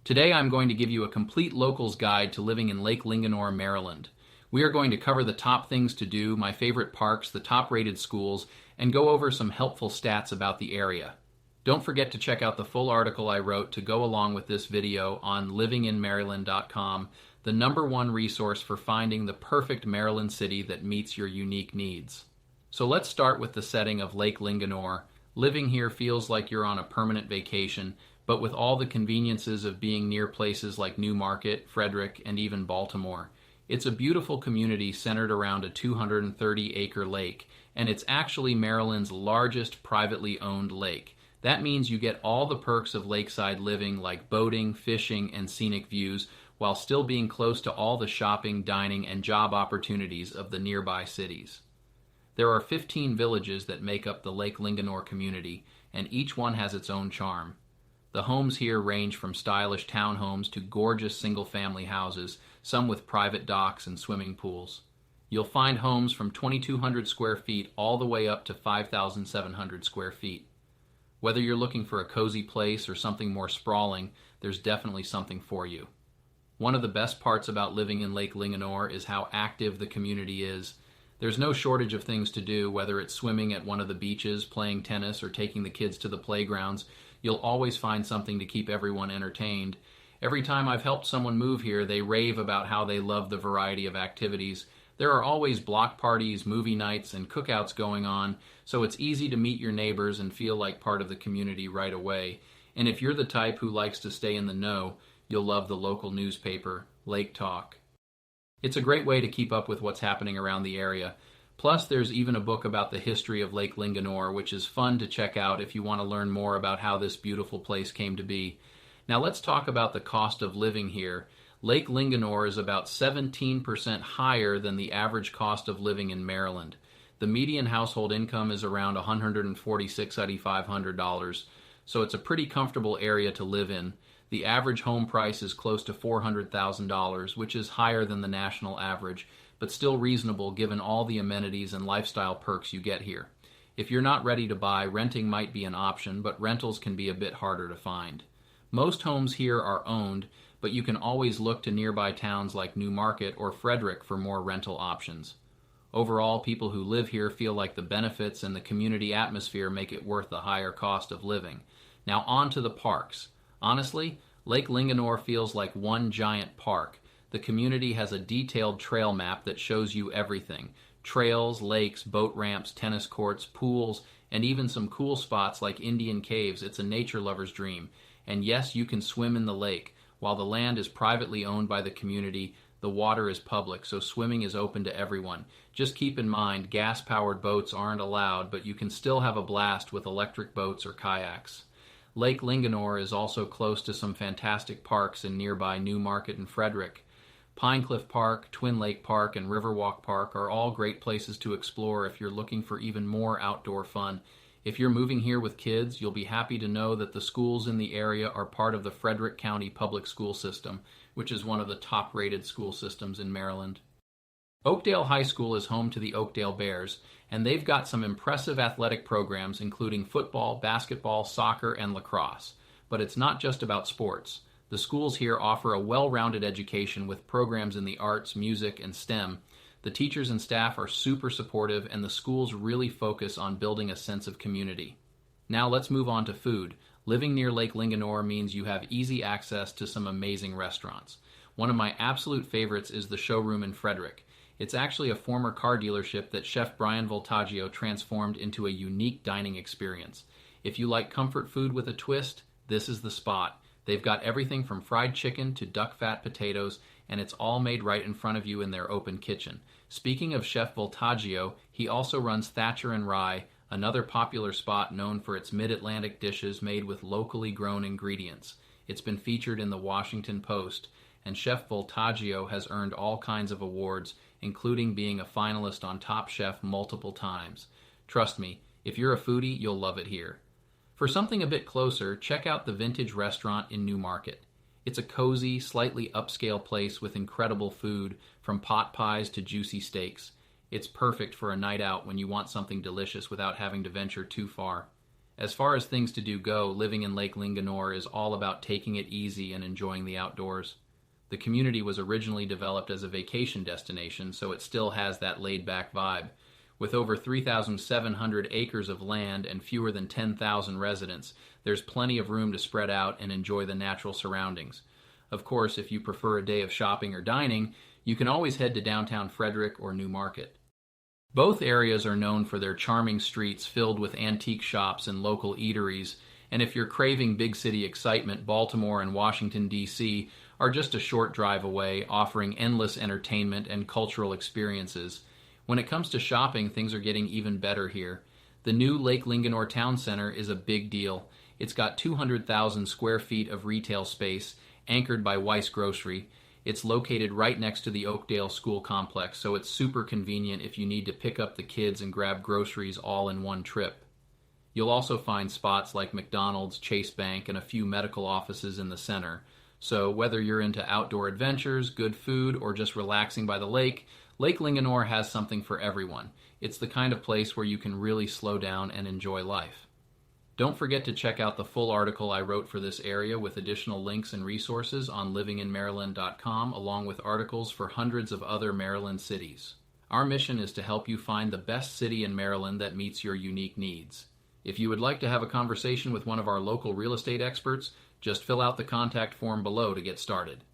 Today I'm going to give you a complete local's guide to living in Lake Linganore, Maryland. We are going to cover the top things to do, my favorite parks, the top-rated schools, and go over some helpful stats about the area. Don't forget to check out the full article I wrote to go along with this video on livinginmaryland.com, the #1 resource for finding the perfect Maryland city that meets your unique needs. So let's start with the setting of Lake Linganore. Living here feels like you're on a permanent vacation, but with all the conveniences of being near places like New Market, Frederick, and even Baltimore. It's a beautiful community centered around a 230-acre lake, and it's actually Maryland's largest privately owned lake. That means you get all the perks of lakeside living like boating, fishing, and scenic views, while still being close to all the shopping, dining, and job opportunities of the nearby cities. There are 15 villages that make up the Lake Linganore community, and each one has its own charm. The homes here range from stylish townhomes to gorgeous single-family houses, some with private docks and swimming pools. You'll find homes from 2,200 square feet all the way up to 5,700 square feet. Whether you're looking for a cozy place or something more sprawling, there's definitely something for you. One of the best parts about living in Lake Linganore is how active the community is. There's no shortage of things to do, whether it's swimming at one of the beaches, playing tennis, or taking the kids to the playgrounds. You'll always find something to keep everyone entertained. Every time I've helped someone move here, they rave about how they love the variety of activities. There are always block parties, movie nights, and cookouts going on, so it's easy to meet your neighbors and feel like part of the community right away. And if you're the type who likes to stay in the know, you'll love the local newspaper, Lake Talk. It's a great way to keep up with what's happening around the area. Plus, there's even a book about the history of Lake Linganore, which is fun to check out if you want to learn more about how this beautiful place came to be. Now let's talk about the cost of living here. Lake Linganore is about 17% higher than the average cost of living in Maryland. The median household income is around $146,500, so it's a pretty comfortable area to live in. The average home price is close to $400,000, which is higher than the national average, but still reasonable given all the amenities and lifestyle perks you get here. If you're not ready to buy, renting might be an option, but rentals can be a bit harder to find. Most homes here are owned, but you can always look to nearby towns like New Market or Frederick for more rental options. Overall, people who live here feel like the benefits and the community atmosphere make it worth the higher cost of living. Now on to the parks. Honestly, Lake Linganore feels like one giant park. The community has a detailed trail map that shows you everything. Trails, lakes, boat ramps, tennis courts, pools, and even some cool spots like Indian caves. It's a nature lover's dream. And yes, you can swim in the lake. While the land is privately owned by the community, the water is public, so swimming is open to everyone. Just keep in mind, gas-powered boats aren't allowed, but you can still have a blast with electric boats or kayaks. Lake Linganore is also close to some fantastic parks in nearby New Market and Frederick. Pinecliff Park, Twin Lake Park, and Riverwalk Park are all great places to explore if you're looking for even more outdoor fun. If you're moving here with kids, you'll be happy to know that the schools in the area are part of the Frederick County Public School System, which is one of the top-rated school systems in Maryland. Oakdale High School is home to the Oakdale Bears, and they've got some impressive athletic programs including football, basketball, soccer, and lacrosse. But it's not just about sports. The schools here offer a well-rounded education with programs in the arts, music, and STEM. The teachers and staff are super supportive, and the schools really focus on building a sense of community. Now let's move on to food. Living near Lake Linganore means you have easy access to some amazing restaurants. One of my absolute favorites is the Showroom in Frederick. It's actually a former car dealership that Chef Brian Voltaggio transformed into a unique dining experience. If you like comfort food with a twist, this is the spot. They've got everything from fried chicken to duck fat potatoes, and it's all made right in front of you in their open kitchen. Speaking of Chef Voltaggio, he also runs Thatcher and Rye, another popular spot known for its mid-Atlantic dishes made with locally grown ingredients. It's been featured in the Washington Post, and Chef Voltaggio has earned all kinds of awards, including being a finalist on Top Chef multiple times. Trust me, if you're a foodie, you'll love it here. For something a bit closer, check out the Vintage Restaurant in New Market. It's a cozy, slightly upscale place with incredible food, from pot pies to juicy steaks. It's perfect for a night out when you want something delicious without having to venture too far. As far as things to do go, living in Lake Linganore is all about taking it easy and enjoying the outdoors. The community was originally developed as a vacation destination, so it still has that laid-back vibe. With over 3,700 acres of land and fewer than 10,000 residents, there's plenty of room to spread out and enjoy the natural surroundings. Of course, if you prefer a day of shopping or dining, you can always head to downtown Frederick or New Market. Both areas are known for their charming streets filled with antique shops and local eateries, and if you're craving big city excitement, Baltimore and Washington, D.C. are just a short drive away, offering endless entertainment and cultural experiences. When it comes to shopping, things are getting even better here. The new Lake Linganore Town Center is a big deal. It's got 200,000 square feet of retail space, anchored by Weiss Grocery. It's located right next to the Oakdale School Complex, so it's super convenient if you need to pick up the kids and grab groceries all in one trip. You'll also find spots like McDonald's, Chase Bank, and a few medical offices in the center. So whether you're into outdoor adventures, good food, or just relaxing by the lake, Lake Linganore has something for everyone. It's the kind of place where you can really slow down and enjoy life. Don't forget to check out the full article I wrote for this area with additional links and resources on livinginmaryland.com, along with articles for hundreds of other Maryland cities. Our mission is to help you find the best city in Maryland that meets your unique needs. If you would like to have a conversation with one of our local real estate experts, just fill out the contact form below to get started.